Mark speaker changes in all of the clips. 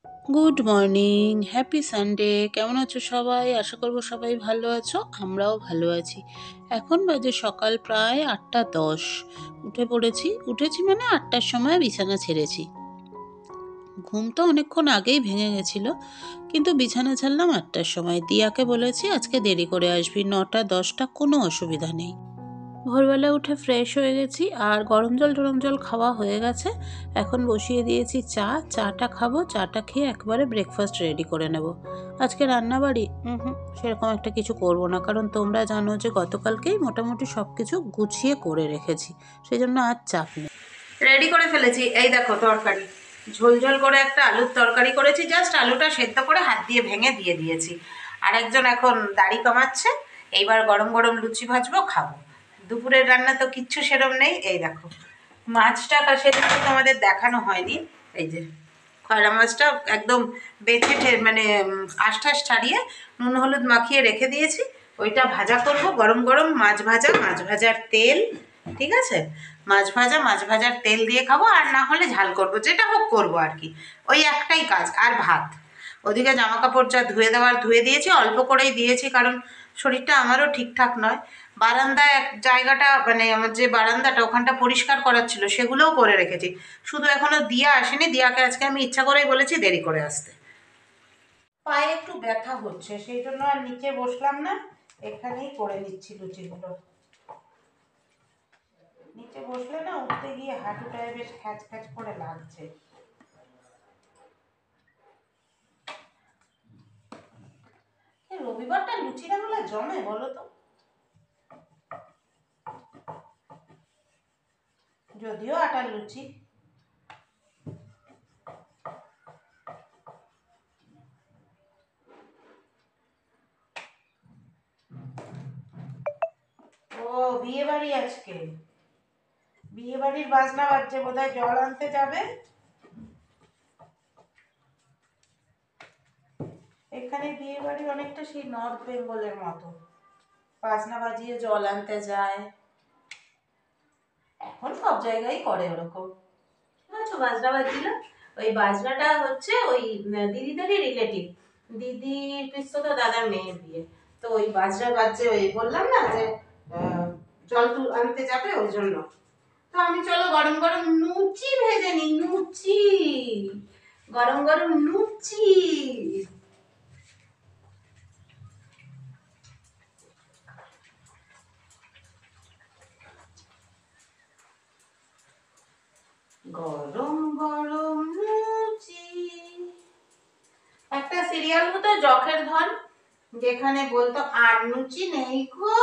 Speaker 1: Good morning, happy Sunday. কেমন আছো সবাই? আশা করবো সবাই ভালো আছো, আমরাও ভালো আছি। এখন বাজে সকাল প্রায় 8:10। উঠেছি মানে 8টার সময় বিছানা ছেড়েছি। ঘুম তো অনেকক্ষণ আগেই ভেঙে গেছিল, কিন্তু বিছানা ছাড়লাম 8টার সময়। দিয়াকে বলেছি আজকে দেরি করে আসবি, 9টা 10টা কোনো অসুবিধা নেই। ভোরবেলা উঠে ফ্রেশ হয়ে গেছি, আর গরম জল টরম জল খাওয়া হয়ে গেছে। এখন বসিয়ে দিয়েছি চাটা খাবো। চাটা খেয়ে একবারে ব্রেকফাস্ট রেডি করে নেব। আজকে রান্নাবাড়ি সেরকম একটা কিছু করব না, কারণ তোমরা জানো যে গতকালকেই মোটামুটি সব কিছু গুছিয়ে করে রেখেছি, সেই জন্য আর চাপ নেই। রেডি করে ফেলেছি, এই দেখো তরকারি। ঝোল ঝোল করে একটা আলুর তরকারি করেছি, জাস্ট আলুটা সেদ্ধ করে হাত দিয়ে ভেঙে দিয়ে দিয়েছি। আর একজন এখন দাড়ি কমাচ্ছে, এইবার গরম গরম লুচি ভাজবো, খাবো। দুপুরের রান্না তো কিচ্ছু সেরম নেই। এই দেখো মাছটা, সেদিন তো তোমাদের দেখানো হয়নি। এই যে খয়রা মাছটা একদম বেছে মানে আঁশ ছাড়িয়ে নুন হলুদ মাখিয়ে রেখে দিয়েছি। ওইটা ভাজা করব, গরম গরম মাছ ভাজার তেল, ঠিক আছে? মাছ ভাজার তেল দিয়ে খাবো, আর না হলে ঝাল করব, যেটা হোক করবো আর কি। ওই একটাই কাজ। আর ভাত। ওদিকে জামা কাপড় যা ধুয়ে দেওয়ার ধুয়ে দিয়েছি, অল্প করেই দিয়েছি, কারণ শরীরটা আমারও ঠিকঠাক নয়। বারান্দায় এক জায়গাটা, মানে আমার যে বারান্দাটা ওখানটা পরিষ্কার করার ছিল, সেগুলোও করে রেখেছি। শুধু এখনো দিয়া আসেনি। দিয়াকে আজকে আমি ইচ্ছা করেই বলেছি দেরি করে আসতে। পায়ে একটু ব্যথা হচ্ছে, সেই জন্য আর নিচে বসলাম না, এখানেই করে নিচ্ছি লুচিগুলো। নিচে বসলে না উঠতে গিয়ে হাঁটুটায় বেশ খ্যাচ খ্যাচ করে লাগছে। রবিবারটা লুচি না হলে জমে বলো তো? যদিও আটার লুচি। ও, বিয়ে বাড়ি আজকে। বিয়ে বাড়ির বাজনা বাজছে, বোধহয় জল আনতে যাবে। এখানে বিয়ে বাড়ি অনেকটা সেই নর্থ বেঙ্গলের মতো, বাজনা বাজিয়ে জল আনতে যায়। এখন সব জায়গায় করে ওরকম। আচ্ছা, বাজনা বাজছিল। ওই বাজনাটা হচ্ছে ওই দিদিদেরই রিলেটিভ, দিদির পিস্তত দাদার মেয়ের বিয়ে। তো ওই বাজনা বাজছে, ওই বললাম না যে জল আনতে যাবে, ওই জন্য। তো আমি চলো গরম গরম লুচি ভেজে নি। লুচি, গরম গরম লুচি। গরম গরম লুচি। একটা সিরিয়াল হতো যখের ধন, যেখানে বলতো আর লুচি নেই গো।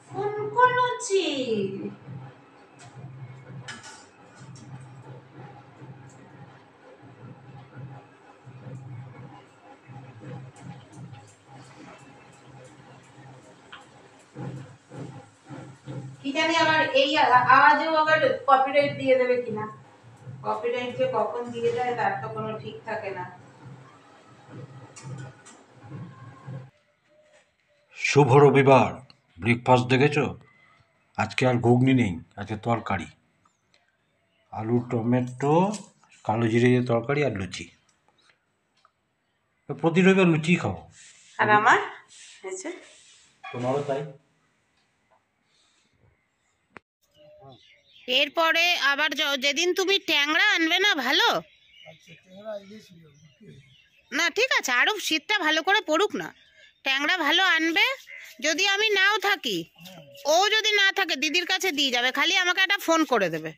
Speaker 1: ফুনকো লুচি। কি জানি আবার এই আওয়াজেও আবার কপিরাইট দিয়ে দেবে কিনা। কপিরাইট যে কখন দিয়ে দেয় তার তো কোনো ঠিক থাকে না।
Speaker 2: শুভ রবিবার। ব্রেকফাস্ট দেখেছো? আজকে আর ঘুগনি নেই, আজকে তরকারি, আলু টমেটো কালো জিরে দিয়ে তরকারি আর লুচি। প্রতি রবিবার লুচি খাও।
Speaker 1: আর আমার
Speaker 2: তোমারও তাই।
Speaker 1: এরপরে আবার যেদিন তুমি ট্যাংরা আনবে না, ভালো না, ঠিক আছে, আরো শীতটা ভালো করে পড়ুক না। ট্যাংরা ভালো আনবে। যদি আমি নাও থাকি, ও যদি না থাকে, দিদির কাছে দিয়ে যাবে, খালি আমাকে একটা ফোন করে দেবে।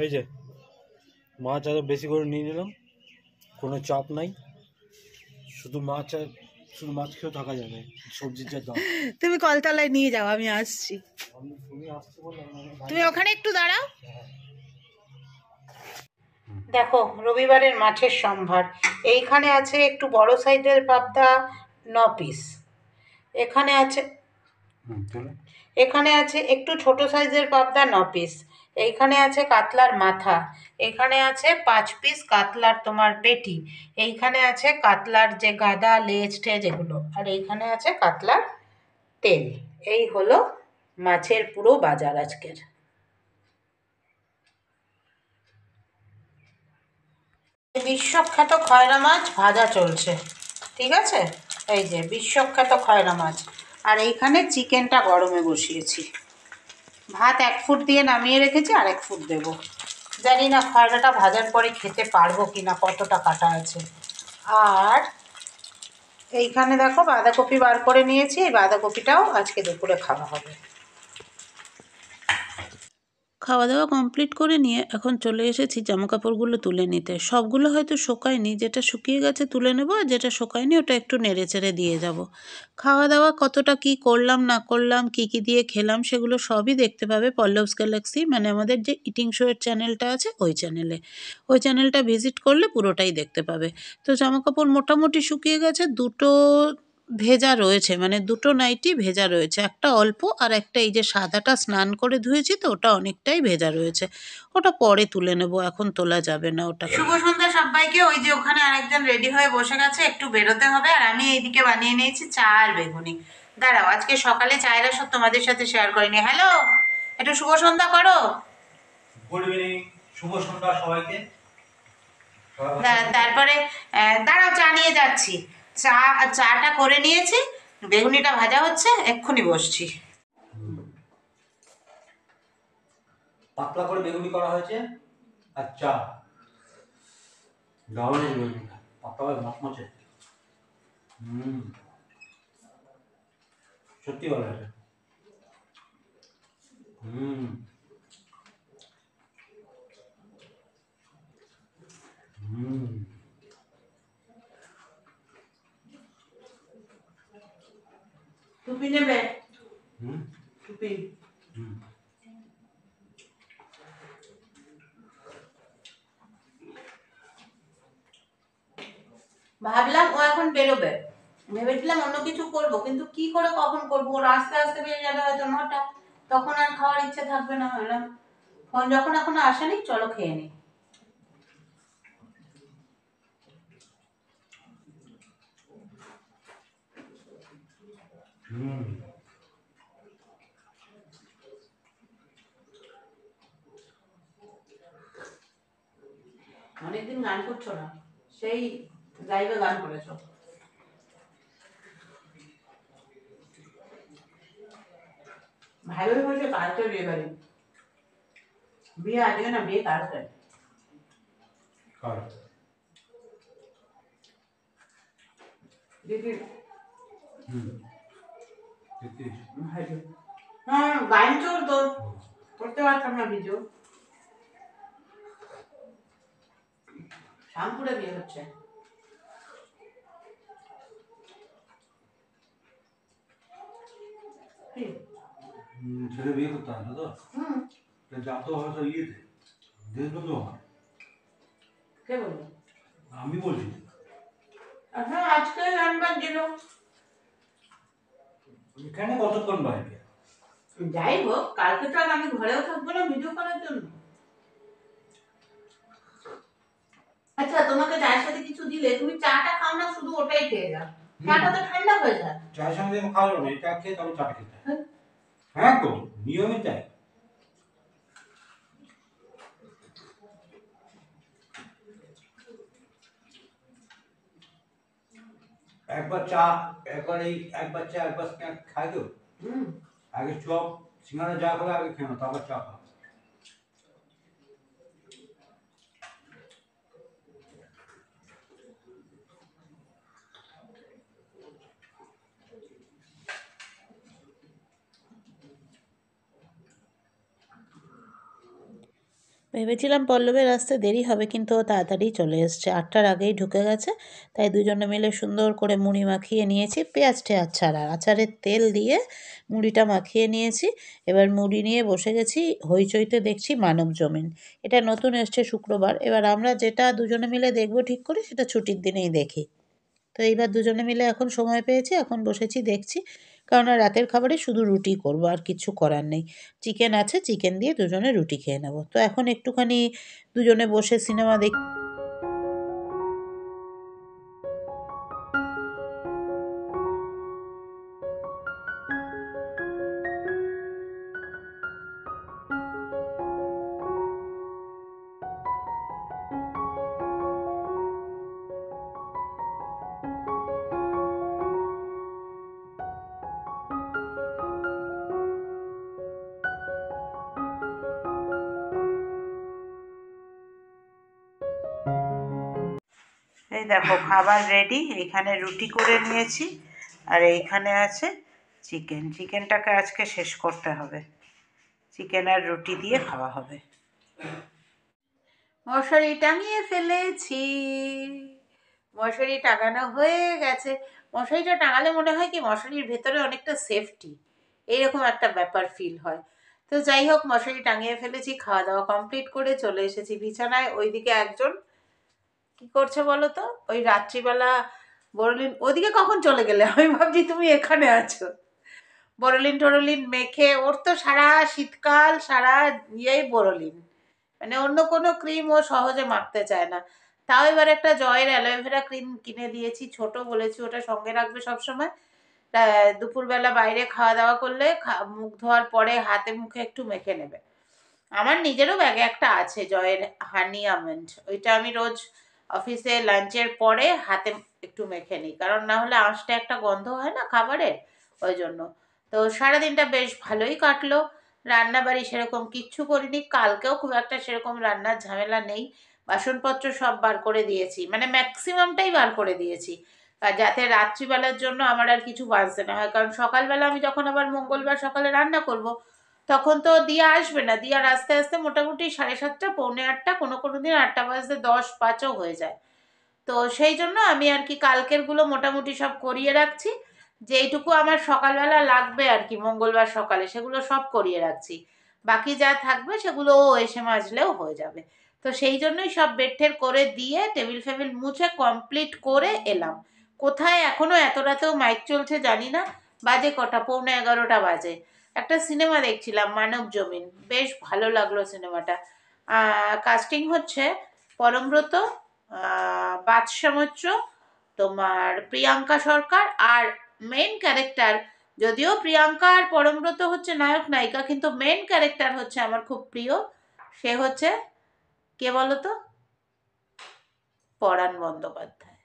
Speaker 2: এই যে মাছ আরো বেশি করে নিয়ে নিলাম, কোনো চাপ নাই। শুধু মাছ খেয়েও থাকা যাবে, সবজির যা দাম।
Speaker 1: তুমি কলতলায় নিয়ে যাও, আমি আসছি।
Speaker 2: তুমি আসতে বললাম,
Speaker 1: তুমি ওখানে একটু দাঁড়াও। দেখো রবিবারের মাছের সম্ভার। এইখানে আছে একটু বড় সাইজের পাবদা 9 পিস। এখানে আছে
Speaker 2: চলো।
Speaker 1: এখানে আছে একটু ছোট সাইজের পাবদা 9 পিস। এইখানে আছে কাতলার মাথা। এখানে আছে 5 পিস কাতলার তোমার পেটি। এইখানে আছে কাতলার যে গাদা লেজ টেজ এগুলো, আর এইখানে আছে কাতলার তেল। এই হলো মাছের পুরো বাজার আজকের। বিশ্বখ্যাত খয়রা মাছ ভাজা চলছে, ঠিক আছে? এই যে বিশ্বখ্যাত খয়রা মাছ। আর এইখানে চিকেনটা গরমে বসিয়েছি। ভাত 1 ফুট দিয়ে নামিয়ে রেখেছি, আর 1 ফুট দেবো। জানি না খয়রাটা ভাজার পরে খেতে পারবো কি না, কতটা কাটা আছে। আর এইখানে দেখো বাঁধাকপি বার করে নিয়েছি, এই বাঁধাকপিটাও আজকে দুপুরে খাওয়া হবে। খাওয়া দাওয়া কমপ্লিট করে নিয়ে এখন চলে এসেছি জামাকাপড়গুলো তুলে নিতে। সবগুলো হয়তো শোকায়নি, যেটা শুকিয়ে গেছে তুলে নেবো, আর যেটা শোকায়নি ওটা একটু নেড়ে চেড়ে দিয়ে যাব। খাওয়া দাওয়া কতটা কি করলাম না করলাম, কি কি দিয়ে খেলাম, সেগুলো সবই দেখতে পাবে পল্লবস গ্যালাক্সি, মানে আমাদের যে ইটিং শোয়ের চ্যানেলটা আছে ওই চ্যানেলে। ওই চ্যানেলটা ভিজিট করলে পুরোটাই দেখতে পাবে। তো জামাকাপড় মোটামুটি শুকিয়ে গেছে, দুটো ভেজা রয়েছে, মানে দুটো নাইটি ভেজা রয়েছে, একটা অল্প আর একটা এই যে সাদাটা স্নান করে ধুয়েছি তো ওটা অনেকটাই ভেজা রয়েছে। ওটা পরে তুলে নেবো, এখন তোলা যাবে না ওটা। শুভ সন্ধ্যা সবাইকে। ওই যে ওখানে আরেকজন রেডি হয়ে বসে গেছে, একটু বেরোতে হবে, আর আমি এইদিকে বানিয়ে নিয়েছি চা আর বেগুনি। দাঁড়াও, আজকে সকালে চায়ের সব তোমাদের সাথে শেয়ার করিনি। হ্যালো, একটু শুভ সন্ধ্যা করো।
Speaker 2: গুড ইভিনিং, শুভ সন্ধ্যা সবাইকে।
Speaker 1: তারপরে দাঁড়াও, চা নিয়ে যাচ্ছি। চা, চাটা করে নিয়েছি, বেগুনিটা ভাজা হচ্ছে, এক্ষুনি বসছি।
Speaker 2: পাতলা করে বেগুনি করা হয়েছে, আচ্ছা দারুণ বেগুনিটা পাতলা করে মচমচে। হুম, সত্যি ভালো আছে। হুম হুম
Speaker 1: টুপি নেবে?
Speaker 2: হুম
Speaker 1: টুপি
Speaker 2: হুম।
Speaker 1: ভাবলাম ও এখন বেরোবে, ভেবেছিলাম অন্য কিছু করব, কিন্তু কি করে কখন করবো, ওর আস্তে আস্তে বেরিয়ে যাবে হয়তো 9টা, তখন আর খাওয়ার ইচ্ছে থাকবে না। ভাবলাম ফোন যখন এখনো আসেনি, চলো খেয়ে নি।
Speaker 2: হুম
Speaker 1: অনেকদিন গান করছো না, সেই লাইভে গান করেছো। ভাই ভাই বলছে কালকে বিয়ে বাড়ি, বিয়ে আজকে না, বিয়ে কালকে।
Speaker 2: কার?
Speaker 1: দিদি
Speaker 2: হুম, দেখছিস?
Speaker 1: ভাই, হ্যাঁ গান চলতো, করতে পারতাম না ভিডিও। শ্যামপুরে বিয়ে হচ্ছে। কি?
Speaker 2: ছেলে বিয়ে করতে হয় না তো?
Speaker 1: হুম।
Speaker 2: যাতো হয়তো ইয়েতে দেশবন্ধু হয়।
Speaker 1: কে বলবো?
Speaker 2: আমি বলছি।
Speaker 1: হ্যাঁ আজকে গান বাজছিল।
Speaker 2: কেন কতক্ষণ বাইরে?
Speaker 1: যাই হোক, কালকে তো আর আমি ঘরেও থাকবো না ভিডিও করার জন্য। আচ্ছা, তোমাকে চায়ের সাথে কিছু দিলে তুমি চাটা খাও না, শুধু ওটাই খেয়ে যাও। চাটা তো ঠান্ডা হয়ে যায়।
Speaker 2: চায়ের সঙ্গে আমি খাওয়া যাবে না, এটা খেয়ে তবে চাটা খেতে হয়।
Speaker 1: হ্যাঁ।
Speaker 2: হ্যাঁ তো নিয়মিত চাই। একবার চা, একবার এই একবার চা একবার স্ন্যাক খায় তো।
Speaker 1: হুম।
Speaker 2: আগে চপ সিঙ্গারা যা খাবে আগে খেয়ে নাও, তারপর চা খাও।
Speaker 1: ভেবেছিলাম পল্লবের আসতে দেরি হবে, কিন্তু ও তাড়াতাড়ি চলে এসছে, 8টার আগেই ঢুকে গেছে। তাই দুজনে মিলে সুন্দর করে মুড়ি মাখিয়ে নিয়েছি, পেঁয়াজ টেয়াজ ছাড়া আচারের তেল দিয়ে মুড়িটা মাখিয়ে নিয়েছি। এবার মুড়ি নিয়ে বসে গেছি, হইচইতে দেখছি মানব জমিন। এটা নতুন এসছে শুক্রবার। এবার আমরা যেটা দুজনে মিলে দেখবো ঠিক করি সেটা ছুটির দিনেই দেখি। তো এইবার দুজনে মিলে এখন সময় পেয়েছি, এখন বসেছি দেখছি। কেননা রাতের খাবারে শুধু রুটি করব, আর কিছু করার নেই। চিকেন আছে, চিকেন দিয়ে দুজনে রুটি খেয়ে নেব। তো এখন একটুখানি দুজনে বসে সিনেমা দেখ। এই দেখো খাবার রেডি, এখানে রুটি করে নিয়েছি, আর এইখানে আছে চিকেন। চিকেনটাকে আজকে শেষ করতে হবে, চিকেন আর রুটি দিয়ে খাওয়া হবে। মশারি টাঙিয়ে ফেলেছি, মশারি টাঙানো হয়ে গেছে। মশারিটা টাঙালে মনে হয় কি মশারির ভেতরে অনেকটা সেফটি, এইরকম একটা ব্যাপার ফিল হয়। তো যাই হোক, মশারি টাঙিয়ে ফেলেছি, খাওয়া দাওয়া কমপ্লিট করে চলে এসেছি বিছানায়। ওইদিকে একজন কি করছে বলো তো, ওই রাত্রিবেলা বড়লিন। ওদিকে কখন চলে গেলে? আমি ভাবছি তুমি এখানে আছো। বড়লিন টরলিন মেখে, ওর তো সারা শীতকাল সারা ইয়েই বড়লিন, মানে অন্য কোনো ক্রিম ও সহজে মাখতে চায় না। তাও এবার একটা জয়ের অ্যালোভেরা ক্রিম কিনে দিয়েছি, ছোট, বলেছি ওটা সঙ্গে রাখবে সবসময়। দুপুরবেলা বাইরে খাওয়া দাওয়া করলে মুখ ধোয়ার পরে হাতে মুখে একটু মেখে নেবে। আমার নিজেরও ব্যাগে একটা আছে জয়ের হানি আমন্ড, ওইটা আমি রোজ অফিসে লাঞ্চের পরে হাতে একটু মেখে নিই, কারণ না হলে আঁশটা একটা গন্ধ হয় না খাবারের, ওই জন্য। তো সারাদিনটা বেশ ভালোই কাটলো। রান্না বাড়ি সেরকম কিচ্ছু করিনি, কালকেও খুব একটা সেরকম রান্নার ঝামেলা নেই। বাসনপত্র সব বার করে দিয়েছি, মানে ম্যাক্সিমামটাই বার করে দিয়েছি, আর যাতে রাত্রিবেলার জন্য আমার আর কিছু বাঁচতে না হয়। কারণ সকালবেলা আমি যখন আবার মঙ্গলবার সকালে রান্না করব, তখন তো দিয়া আসবে না। দিয়ার আস্তে আস্তে মোটামুটি 7:30 পৌনে 8টা, কোনো কোনো দিন 8টা বাজতে 10-5ও হয়ে যায়। তো সেই জন্য আমি আর কি কালকের গুলো মোটামুটি সব করিয়ে রাখছি, যেইটুকু আমার সকালবেলা লাগবে আর কি মঙ্গলবার সকালে, সেগুলো সব করিয়ে রাখছি। বাকি যা থাকবে সেগুলো ও এসে মাজলেও হয়ে যাবে। তো সেই জন্যই সব বেডটের করে দিয়ে টেবিল ফেবিল মুছে কমপ্লিট করে এলাম। কোথায় এখনো এত রাতেও মাইক চলছে জানি না। বাজে কটা? পৌনে 11টা বাজে। একটা সিনেমা দেখছিলাম মানব জমিন, বেশ ভালো লাগলো সিনেমাটা। কাস্টিং হচ্ছে পরমব্রত, বাদশা মৈত্র, তোমার প্রিয়াঙ্কা সরকার, আর মেন ক্যারেক্টার, যদিও প্রিয়াঙ্কা আর পরমব্রত হচ্ছে নায়ক নায়িকা, কিন্তু মেন ক্যারেক্টার হচ্ছে আমার খুব প্রিয়। সে হচ্ছে কে বলো তো? পরাণ বন্দ্যোপাধ্যায়।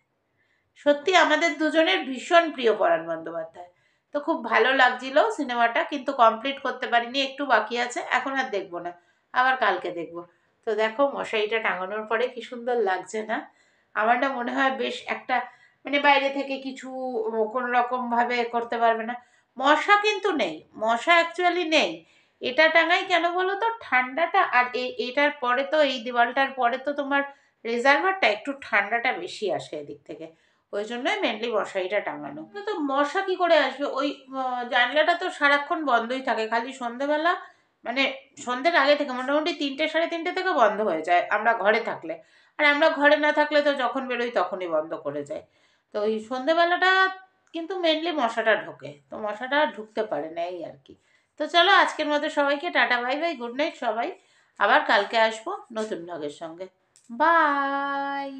Speaker 1: সত্যি আমাদের দুজনের ভীষণ প্রিয় পরাণ বন্দ্যোপাধ্যায়। তো খুব ভালো লাগছিল সিনেমাটা, কিন্তু কমপ্লিট করতে পারিনি, একটু বাকি আছে, এখন আর দেখবো না, আবার কালকে দেখবো। তো দেখো মশারিটা টাঙানোর পরে কি সুন্দর লাগছে না? আমার না মনে হয় বেশ একটা, মানে বাইরে থেকে কিছু কোনো রকম ভাবে করতে পারবে না। মশা কিন্তু নেই, মশা অ্যাকচুয়ালি নেই। এটা টাঙাই কেন বলো তো, ঠান্ডাটা, আর এটার পরে তো, এই দেওয়ালটার পরে তো তোমার রিজার্ভারটা, একটু ঠান্ডাটা বেশি আসে এদিক থেকে, ওই জন্যই মেনলি মশারিটা টাঙানো। তো মশা কি করে আসবে? ওই জানলাটা তো সারাক্ষণ বন্ধই থাকে, খালি সন্ধেবেলা, মানে সন্ধ্যের আগে থেকে মোটামুটি 3টে 3:30 থেকে বন্ধ হয়ে যায় আমরা ঘরে থাকলে। আর আমরা ঘরে না থাকলে তো যখন বেরোই তখনই বন্ধ করে যায়। তো ওই সন্ধেবেলাটা কিন্তু মেনলি মশাটা ঢোকে, তো মশাটা আর ঢুকতে পারে না, এই আর কি। তো চলো আজকের মতো সবাইকে tata, bye bye, good night সবাই। আবার কালকে আসবো নতুন ভাগের সঙ্গে। বাই।